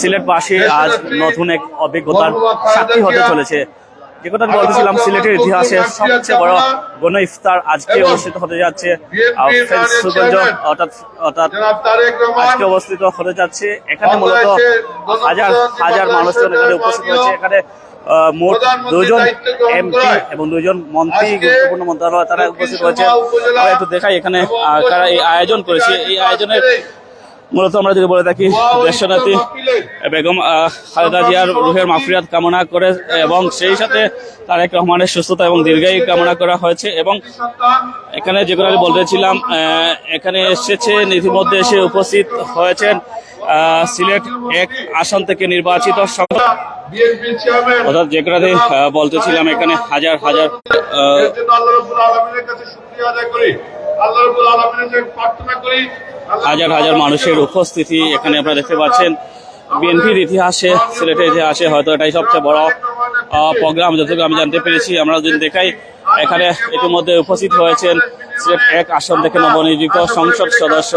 সিলেটবাসী আজ নতুন এক অভিজ্ঞতার সাক্ষী হতে চলেছে। যে কথা বলতেছিলাম, সিলেটের ইতিহাসে সবচেয়ে বড় গণ ইফতার আজকে অনুষ্ঠিত হতে যাচ্ছে অর্থাৎ আজকে অবস্থিত হতে যাচ্ছে। এখানে মূলত হাজার হাজার মানুষজন এখানে উপস্থিত হয়েছে। এখানে মোট 2 জন এমপি এবং 2 জন মন্ত্রী, গুরুত্বপূর্ণ মন্ত্রণালয় তারা উপস্থিত হয়েছে। আমরা একটু দেখাই এখানে কারা এই আয়োজন করেছে। এই আয়োজনের মূলত আমরা যদি বলে থাকি, দেশনেত্রী বেগম খালেদা জিয়ার রুহের মাগফিরাত কামনা করে এবং সেই সাথে তারেক রহমানের সুস্থতা এবং দীর্ঘায়ু কামনা করা হয়েছে। এবং এখানে যে কথা বলতেছিলাম, এখানে এসেছেন, ইতিমধ্যে এসে উপস্থিত হয়েছেন সিলেট 1 আসন থেকে নির্বাচিত অর্থাৎ যে কথা বলতেছিলাম, এখানে হাজার হাজার হাজার হাজার মানুষের উপস্থিতি এখানে আপনারা দেখতে পাচ্ছেন। বিএনপির ইতিহাসে, সিলেটের ইতিহাসে হয়তো এটাই সবচেয়ে বড় প্রোগ্রাম যতটুকু আমি জানতে পেরেছি। আমরা যদি দেখাই, এখানে ইতিমধ্যে উপস্থিত হয়েছেন সিলেট 1 আসন থেকে নবনিযুক্ত সংসদ সদস্য,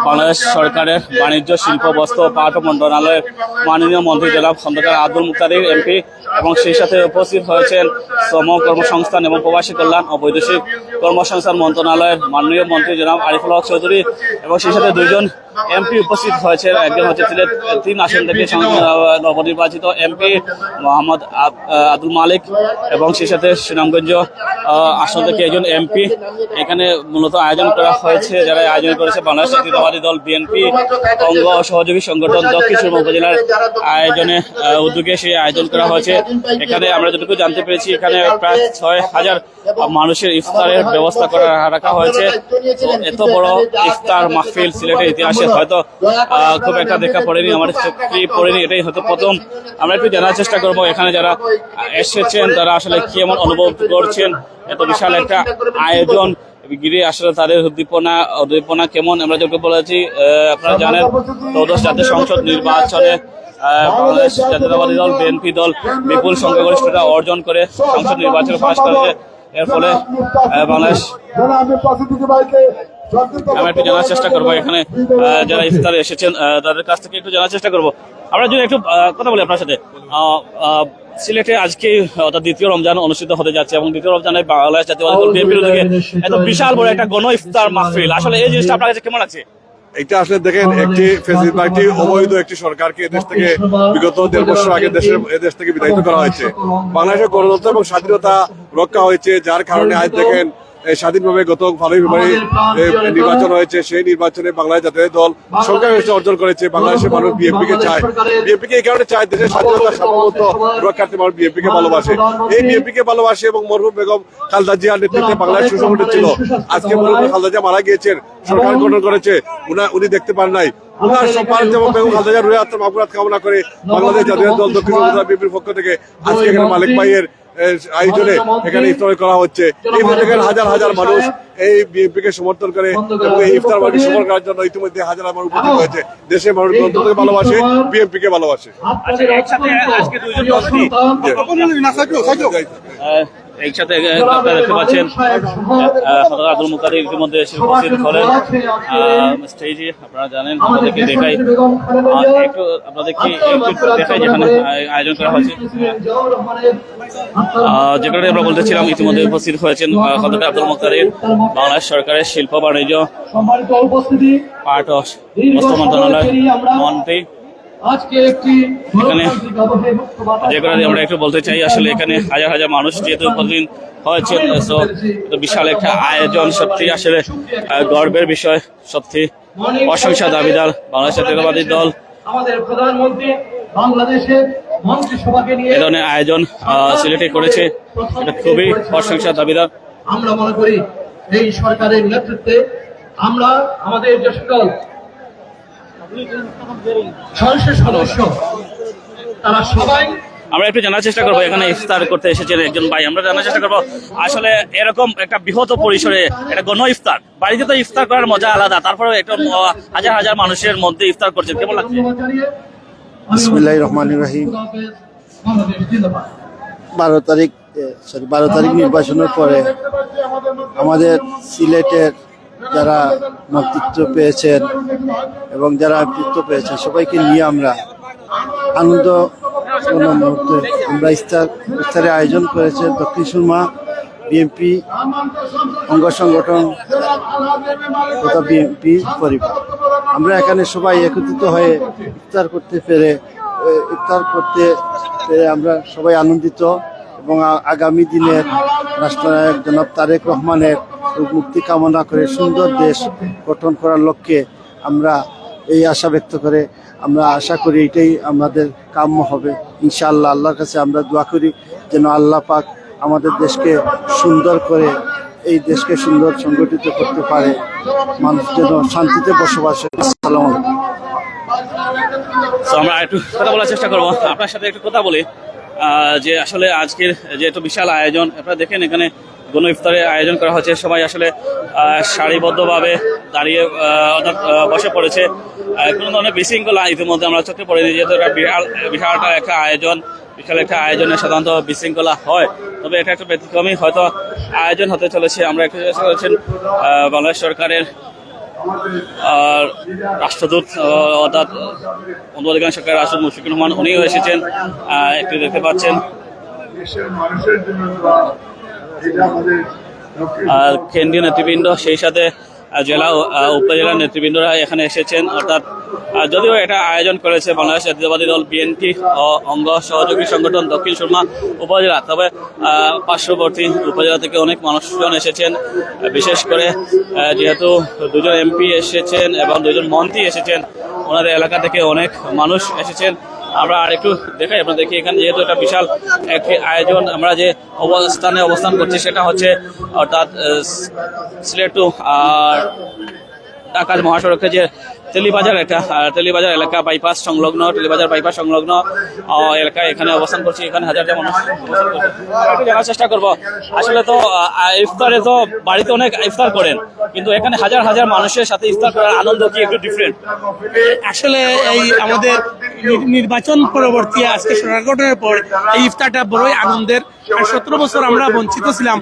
বাংলাদেশ সরকারের বাণিজ্য, শিল্প, বস্ত্র ও পাট মন্ত্রণালয়ের মাননীয় মন্ত্রী জনাব খন্দকার আব্দুল মুক্তাদির এমপি এবং সেই সাথে উপস্থিত হয়েছেন শ্রম, কর্মসংস্থান এবং প্রবাসী কল্যাণ ও বৈদেশিক কর্মসংস্থান মন্ত্রণালয়ের মাননীয় মন্ত্রী জনাব আরিফুল হক চৌধুরী এবং সেই সাথে 2 জন এমপি উপস্থিত হয়েছেন। একজন হচ্ছে সিলেট 3 আসন থেকে নবনির্বাচিত এমপি মোহাম্মদ আব্দুল মালিক এবং সেই সাথে সুনামগঞ্জ আসন থেকে একজন এমপি। এখানে মূলত আয়োজন করা হয়েছে, যারা আয়োজন করেছে বাংলাদেশ জাতীয়তাবাদী দল বিএনপি অঙ্গ সহযোগী সংগঠন দক্ষিণ সুরমা উপজেলার আয়োজনে উদ্যোগে সেই আয়োজন করা হয়েছে। এখানে আমরা যতটুকু জানতে পেরেছি, এখানে প্রায় 6000 মানুষের ইফতারের ব্যবস্থা করা রাখা হয়েছে। এত বড় ইফতার মাহফিল সিলেটের ইতিহাসে হয়তো খুব একটা দেখা পড়েনি, আমাদের চোখে পড়েনি, এটাই হয়তো প্রথম। আমরা একটু জানার চেষ্টা করবো এখানে যারা এসেছেন তারা আসলে কেমন অনুভব করছেন। এত বিশাল একটা আয়োজন গিরে আসলে তাদের উদ্দীপনা কেমন। আমরা যেটা বলেছি, আপনারা জানেন 14 জাতীয় সংসদ নির্বাচনে বাংলাদেশ জাতীয়তাবাদী দল বিএনপি দল বিপুল সংখ্যাগরিষ্ঠতা অর্জন করে সংসদ নির্বাচনে পাশ করেছে। এর ফলে বাংলাদেশ, আমরা একটু জানার চেষ্টা করবো এখানে যারা ইফতারে এসেছেন তাদের কাছ থেকে একটু জানার চেষ্টা করবো। আমরা যদি একটু কথা বলি আপনার সাথে, সিলেটে আজকে অর্থাৎ 2য় রমজান অনুষ্ঠিত হতে যাচ্ছে এবং 2য় রমজানে বাংলাদেশ জাতীয়তাবাদী দল বিএনপির উদ্যোগে এত বিশাল বড় একটা গণ ইফতার মাহফিল, আসলে এই জিনিসটা আপনার কাছে কেমন লাগছে? এটা আসলে দেখেন, একটি ফ্যাসিস্ট পার্টি অবৈধ একটি সরকারকে এদেশ থেকে বিগত 1.5 বছর আগে এদেশ থেকে বিতাড়িত করা হয়েছে। বাংলাদেশের গণতন্ত্র এবং স্বাধীনতা রক্ষা হয়েছে, যার কারণে আজ দেখেন স্বাধীনভাবে গত 12 ফেব্রুয়ারি নির্বাচন হয়েছে। সেই নির্বাচনে বাংলাদেশ জাতীয় দল সংখ্যাগরিষ্ঠ অর্জন করেছে। বাংলাদেশের মানুষ বিএনপি কে চায়, বিএনপি কে এই কারণে চায়, দেশের স্বাধীনতা সার্বভৌমত্ব রক্ষার্থে মানুষ বিএনপি কে ভালোবাসে। এই বিএনপি কে ভালোবাসে এবং মরহুম বেগম খালেদা জিয়ার নেতৃত্বে বাংলাদেশ সুসংগঠিত ছিল। আজকে মরহুম খালেদা জিয়া মারা গিয়েছেন, সরকার গঠন করেছে, উনি দেখতে পান নাই। উনার সম্মান যেমন বেগম খালেদা জিয়ার রুহে আত্মার মাগফিরাত কামনা করে বাংলাদেশ জাতীয় দল দক্ষিণ উপজেলা বিএনপির পক্ষ থেকে আজকে এখানে মালিক ভাইয়ের আয়োজনে এখানে ইফতার করা হচ্ছে। এই দেখেন হাজার হাজার মানুষ এই বিএনপি কে সমর্থন করে এবং এই ইফতার মাহফিল সফল করার জন্য ইতিমধ্যে হাজার মানুষ উপস্থিত হয়েছে। দেশের মানুষ গণতন্ত্রকে ভালোবাসে, বিএনপি কে ভালোবাসে। একসাথে আপনারা দেখতে পাচ্ছেন আব্দুল মুক্তাদির ইতিমধ্যে এসে উপস্থিত হলেন স্টেজে। আপনারা জানেন, আপনাদেরকে দেখাই একটু, আপনাদেরকে একটু দেখাই যেখানে আয়োজন করা হয়েছে। যেখানে আমরা বলতেছিলাম, ইতিমধ্যে উপস্থিত হয়েছেন খন্দকার আব্দুল মুক্তাদির, বাংলাদেশ সরকারের শিল্প, বাণিজ্য, পাট ও বস্ত্র মন্ত্রণালয়ের মন্ত্রী। এখানে যে কথা আমরা একটু বলতে চাই, আসলে এখানে হাজার হাজার মানুষ যেহেতু প্রতিদিন হয়েছে, বিশাল একটা আয়োজন, সত্যি আসলে গর্বের বিষয়, সত্যি প্রশংসা দাবিদার বাংলাদেশ জাতীয়তাবাদী দল। এ ধরনের আয়োজন সিলেটে করেছে, এটা খুবই প্রশংসা দাবিদার। আমরা মনে করি এই সরকারের নেতৃত্বে আমরা আমাদের যে সকল সংসদ সদস্য তারা সবাই, আমরা একটু জানার চেষ্টা করবো এখানে ইফতার করতে এসেছেন একজন ভাই। আমরা জানার চেষ্টা করবো আসলে এরকম একটা বৃহৎ পরিসরে একটা গণ ইফতার, বাড়িতে তো ইফতার করার মজা আলাদা, তারপরে একটা হাজার হাজার মানুষের মধ্যে ইফতার করছেন, কেমন লাগছে? বিসমিল্লাহির রহমানির রহিম। 12 তারিখ নির্বাচনের পরে আমাদের সিলেটের যারা মন্ত্রিত্ব পেয়েছেন এবং যারা নেতৃত্ব পেয়েছেন সবাইকে নিয়ে আমরা আনন্দ মুহূর্তে আমরা ইফতারের আয়োজন করেছে দক্ষিণ সুরমা বিএনপি অঙ্গ সংগঠন তথা বিএনপি পরিবার। আমরা এখানে সবাই একত্রিত হয়ে ইফতার করতে পেরে আমরা সবাই আনন্দিত এবং আগামী দিনের রাষ্ট্রনায়ক জনাব তারেক রহমানের মুক্তি কামনা করে সুন্দর দেশ গঠন করার লক্ষ্যে আমরা এই আশা ব্যক্ত করে আমরা আশা করি এটাই আমাদের কাম্য হবে ইনশাআল্লাহ। আল্লাহর কাছে আমরা দোয়া করি যেন আল্লাহ পাক আমাদের দেশকে সুন্দর করে এই দেশকে সুন্দর সংগঠিত করতে পারে, মানুষ যেন শান্তিতে বসবাস করে। আসসালামু আলাইকুম। তো আমরা একটু কথা বলার চেষ্টা করবো, আপনার সাথে একটু কথা বলি যে আসলে আজকের যে এত বিশাল আয়োজন, আপনারা দেখেন এখানে গণ ইফতারের আয়োজন করা হচ্ছে। সবাই আসলে সারিবদ্ধভাবে দাঁড়িয়ে অর্থাৎ বসে পড়েছে। কোনো ধরনের বিশৃঙ্খলা ইতিমধ্যে আমরা চোখে পড়েনি, যেহেতু এটা বিশাল একটা আয়োজন, বিশাল একটা আয়োজনে সাধারণত বিশৃঙ্খলা হয়, তবে এটা একটা ব্যতিক্রমী হয়তো আয়োজন হতে চলেছে। আমরা একটু চেষ্টা করছেন বাংলাদেশ সরকারের রাষ্ট্রদূত অর্থাৎ অন্তর্বর্তীকালীন সরকারের রাষ্ট্রদূত মুশফিকুর রহমান, উনিও এসেছেন, একটু দেখতে পাচ্ছেন। কেন্দ্রীয় নেতৃবৃন্দ সেই সাথে জেলা উপজেলা নেতৃবৃন্দরা এখানে এসেছেন। অর্থাৎ যদিও এটা আয়োজন করেছে বাংলাদেশ জাতীয়তাবাদী দল বিএনপি অঙ্গ সহযোগী সংগঠন দক্ষিণ সুরমা উপজেলা, তবে পার্শ্ববর্তী উপজেলা থেকে অনেক মানুষজন এসেছেন। বিশেষ করে যেহেতু দুজন এমপি এসেছেন এবং দুজন মন্ত্রী এসেছেন, ওনাদের এলাকা থেকে অনেক মানুষ এসেছেন। আমরা আরেকটু দেখাই আপনাদেরকে, এখানে যেহেতু একটা বিশাল একটি আয়োজন, আমরা যে অবস্থান করছি সেটা হচ্ছে অর্থাৎ সিলেট টু ঢাকা মহাসড়কে যে তেলিবাজার এলাকা বাইপাস সংলগ্ন এলাকায় এখানে অবস্থান করছি। এখানে হাজার মানুষ একটু জানার চেষ্টা করবো। আসলে তো ইফতারে তো বাড়িতে অনেক ইফতার করেন, কিন্তু এখানে হাজার হাজার মানুষের সাথে ইফতার করার আনন্দ কি একটু ডিফারেন্ট? আসলে এই আমাদের নির্বাচন পরবর্তী আজকে সরকার গঠনের পর এই ইফতারটা বড়ই আনন্দের। 17 বছর আমরা বঞ্চিত ছিলাম,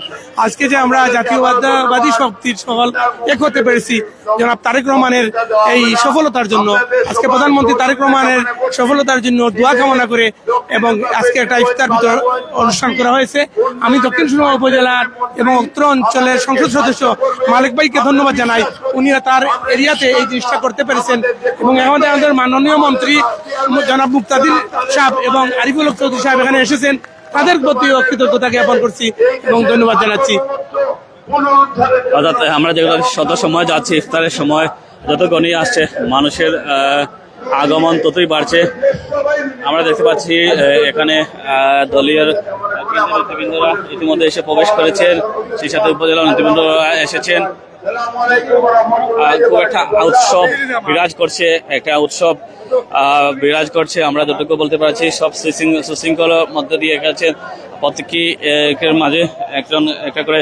আজকে যে আমরা জাতীয়তাবাদী শক্তির সকল এক হতে পেরেছি জনাব তারেক রহমানের এই সফলতার জন্য, আজকে প্রধানমন্ত্রী তারেক রহমানের সফলতার জন্য দোয়া কামনা করে এবং আজকে একটা ইফতার বিতরণ অনুষ্ঠান করা হয়েছে। আমি দক্ষিণ সুরমা উপজেলার এবং উত্তর অঞ্চলের সংসদ সদস্য মালিক ভাইকে ধন্যবাদ জানাই, উনি তার এরিয়াতে এই জিনিসটা করতে পেরেছেন। এবং আমাদের মাননীয় মন্ত্রী জনাব মুক্তাদির সাহেব এবং আরিফুল হক চৌধুরী সাহেব এখানে এসেছেন, তাদের প্রতিও কৃতজ্ঞতা জ্ঞাপন করছি এবং ধন্যবাদ জানাচ্ছি। অর্থাৎ আমরা যেগুলো শত সময় যাচ্ছি, ইফতারের সময় যত গণিয়ে আসছে মানুষের আগমন ততই বাড়ছে। আমরা দেখতে পাচ্ছি এখানে দলীয় নেতৃবৃন্দরা ইতিমধ্যে এসে প্রবেশ করেছেন, সেই সাথে উপজেলা নেতৃবৃন্দরা এসেছেন। খুব একটা উৎসব বিরাজ করছে, আমরা যতটুকু বলতে পারছি। সব সুশৃঙ্খলার মধ্যে দিয়ে গেছেন, প্রত্যেকের মাঝে একটা করে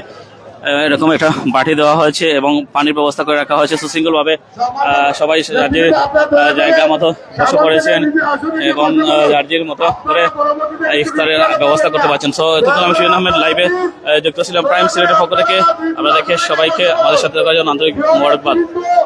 এরকম একটা বাটি দেওয়া হয়েছে এবং পানির ব্যবস্থা করে রাখা হয়েছে সুশৃঙ্খলভাবে। সবাই রাজ্যের জায়গা মতো বসে পড়েছেন এবং রাজ্যের মতো করে ইফতারের ব্যবস্থা করতে পারছেন। সো এতক্ষণ আমি শিরিন আহমেদ লাইভে যুক্ত ছিলাম প্রাইম সিলেটের পক্ষ থেকে। আমরা দেখে সবাইকে আমাদের সাথে আন্তরিক মোবারকবাদ।